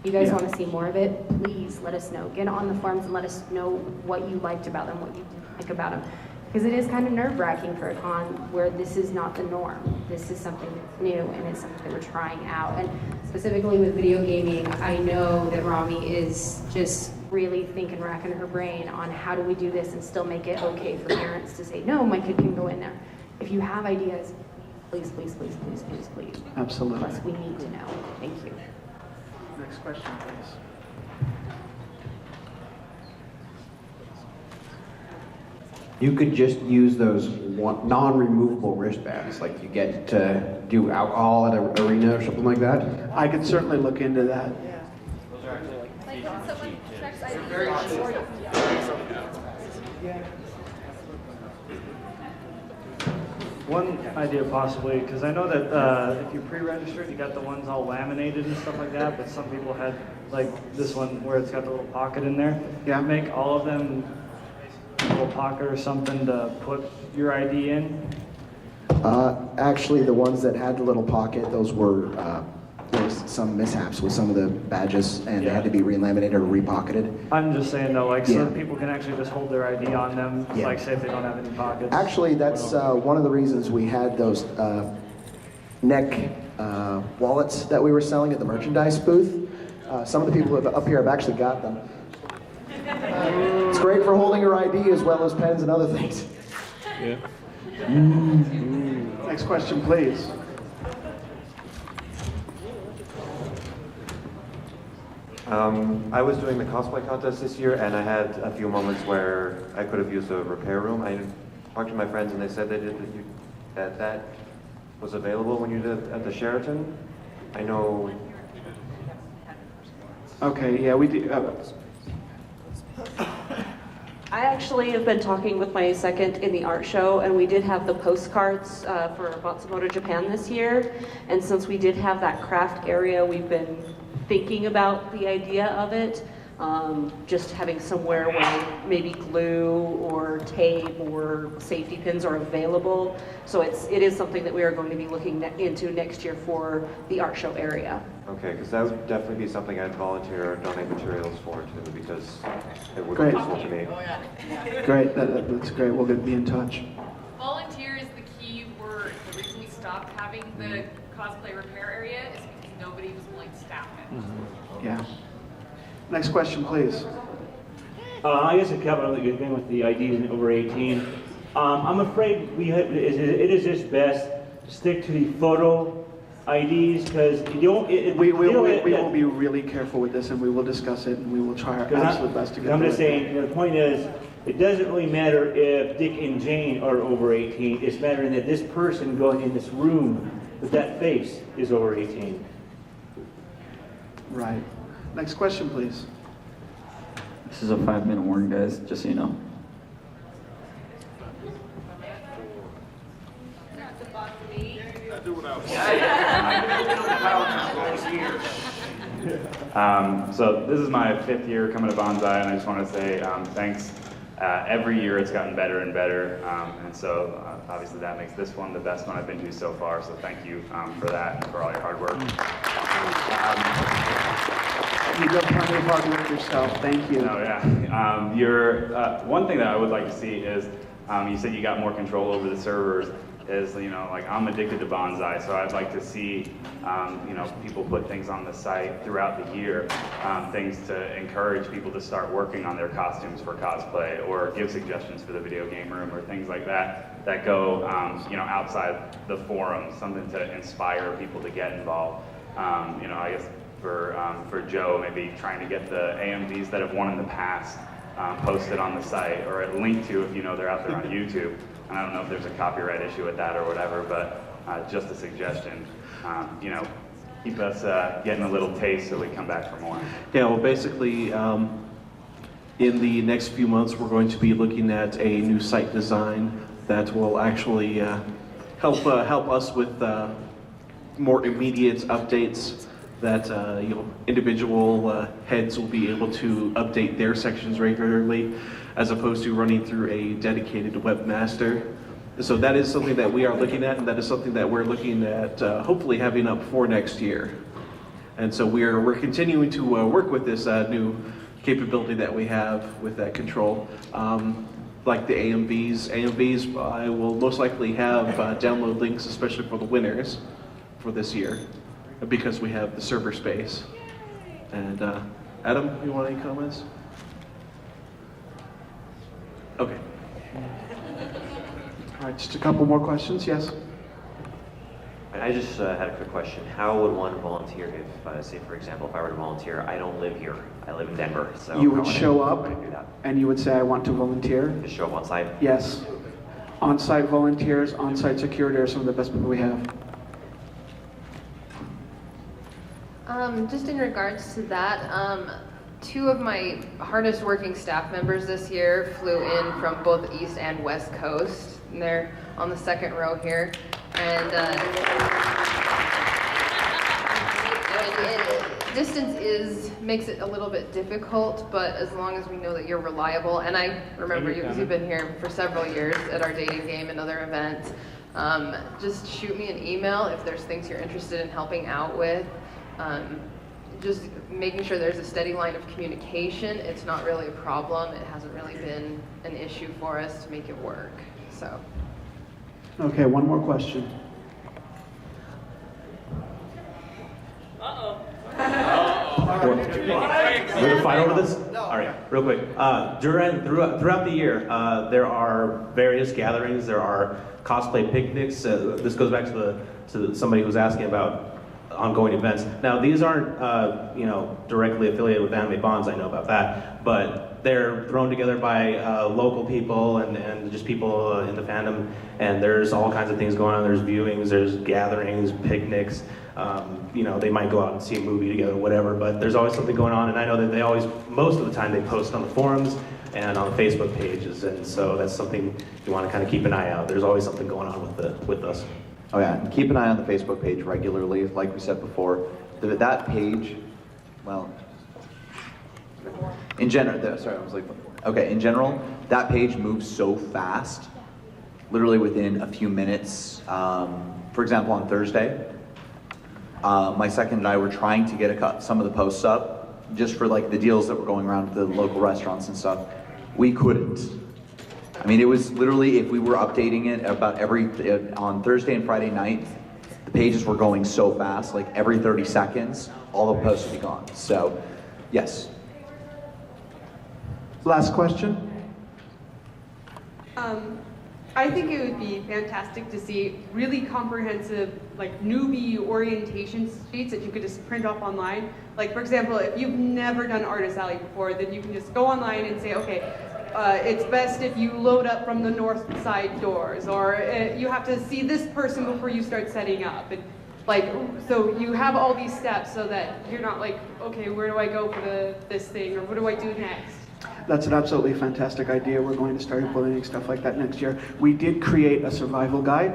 You guys want to see more of it? Please let us know. Get on the forums and let us know what you liked about them, what you didn't like about them. Because it is kind of nerve-wracking for a con where this is not the norm. This is something that's new and it's something that we're trying out. And specifically with video gaming, I know that Rami is just really thinking, racking her brain on how do we do this and still make it okay for parents to say, no, my kid can go in there. If you have ideas, please, please, please, please, please, please. Absolutely. Plus, we need to know. Thank you. Next question, please. You could just use those non-removable wristbands, like you get to do alcohol at an arena or something like that. I could certainly look into that. One idea possibly, because I know that if you pre-registered, you got the ones all laminated and stuff like that, but some people had like this one where it's got the little pocket in there. Yeah. Make all of them a little pocket or something to put your ID in. Actually, the ones that had the little pocket, those were, there was some mishaps with some of the badges, and they had to be re-laminated or re-pocketed. I'm just saying though, like so that people can actually just hold their ID on them, like say if they don't have any pockets. Actually, that's one of the reasons we had those neck wallets that we were selling at the merchandise booth. Some of the people up here have actually got them. It's great for holding your ID as well as pens and other things. Yeah. Next question, please. I was doing the cosplay contest this year, and I had a few moments where I could have used a repair room. I talked to my friends, and they said that was available when you did at the Sheraton. I know. Okay, yeah, we do. I actually have been talking with my second in the art show, and we did have the postcards for Matsumoto Japan this year. And since we did have that craft area, we've been thinking about the idea of it. Just having somewhere where maybe glue or tape or safety pins are available. So it is something that we are going to be looking into next year for the art show area. Okay, because that would definitely be something I'd volunteer or donate materials for too, because it would Great. be useful to me. Great, that's great. We'll be in touch. Volunteer is the key word. The reason we stopped having the cosplay repair area is because nobody was willing to staff it. Yeah. Next question, please. I guess it covered again with the IDs over 18. I'm afraid it is just best to stick to the photo IDs because you don't. We will be really careful with this, and we will discuss it, and we will try our absolute best to get. I'm just saying. The point is, it doesn't really matter if Dick and Jane are over 18. It's mattering that this person going in this room with that face is over 18. Right. Next question, please. This is a 5-minute warning, guys, just so you know. So this is my 5th year coming to Banzai, and I just want to say thanks. Every year it's gotten better and better, and so obviously that makes this one the best one I've been to so far, so thank you for that and for all your hard work. You've done plenty of hard work yourself. Thank you. Oh yeah. One thing that I would like to see is, you said you got more control over the servers. Is like I'm addicted to Banzai, so I'd like to see people put things on the site throughout the year, things to encourage people to start working on their costumes for cosplay, or give suggestions for the video game room, or things like that that go outside the forum, something to inspire people to get involved. I guess for Joe, maybe trying to get the AMVs that have won in the past posted on the site, or linked to if they're out there on YouTube. And I don't know if there's a copyright issue with that or whatever, but just a suggestion. Keep us getting a little taste so we come back for more. Yeah, well, basically, in the next few months, we're going to be looking at a new site design that will actually help us with more immediate updates that individual heads will be able to update their sections regularly, as opposed to running through a dedicated webmaster. So that is something that we are looking at, and that is something that we're looking at hopefully having up for next year. And so we're continuing to work with this new capability that we have with that control. Like the AMVs, I will most likely have download links, especially for the winners for this year, because we have the server space. And Adam, you want any comments? Okay. All right, just a couple more questions, yes? I just had a quick question. How would one volunteer if, say for example, if I were to volunteer, I don't live here, I live in Denver, so You how would would show I up do that? and you would say, I want to volunteer. Just show up on site? Yes. On-site volunteers, on-site security are some of the best people we have. Just in regards to that, two of my hardest working staff members this year flew in from both East and West Coast. And they're on the second row here. And distance makes it a little bit difficult, but as long as we know that you're reliable, and I remember you because you've been here for several years at our dating game and other events, just shoot me an email if there's things you're interested in helping out with. Just making sure there's a steady line of communication. It's not really a problem. It hasn't really been an issue for us to make it work. So. Okay, one more question. We're gonna fight over this? All right, real quick. Throughout the year, there are various gatherings. There are cosplay picnics. This goes back to somebody who's asking about ongoing events. Now, these aren't directly affiliated with Anime Banzai, I know about that, but they're thrown together by local people and just people in the fandom, and there's all kinds of things going on. There's viewings, there's gatherings, picnics. They might go out and see a movie together, whatever, but there's always something going on, and I know that they always, most of the time, they post on the forums and on Facebook pages, and so that's something you want to kind of keep an eye out. There's always something going on with us. Oh yeah, and keep an eye on the Facebook page regularly, like we said before. That page, well, in general, in general, that page moves so fast, literally within a few minutes. For example, on Thursday, my second and I were trying to get some of the posts up, just for like the deals that were going around at the local restaurants and stuff. We couldn't. I mean, it was literally, if we were updating it about on Thursday and Friday night, the pages were going so fast, like every 30 seconds, all the posts would be gone. So, yes. Last question. I think it would be fantastic to see really comprehensive, like newbie orientation sheets that you could just print off online. Like, for example, if you've never done Artist Alley before, then you can just go online and say, okay, it's best if you load up from the north side doors, or you have to see this person before you start setting up. And so you have all these steps so that you're not like, okay, where do I go for this thing, or what do I do next? That's an absolutely fantastic idea. We're going to start implementing stuff like that next year. We did create a survival guide,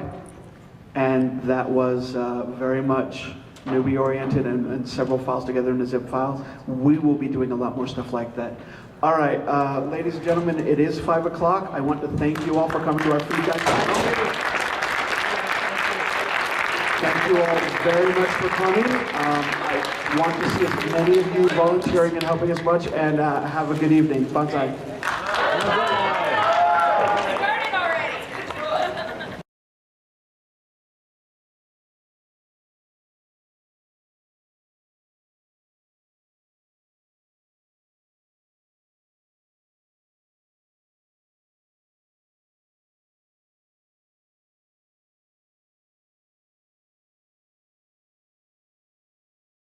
and that was very much newbie oriented and several files together in a zip file. We will be doing a lot more stuff like that. All right, ladies and gentlemen, it is 5 o'clock. I want to thank you all for coming to our feedback panel. Thank you all very much for coming. I want to see as many of you volunteering and helping as much, and have a good evening. Banzai.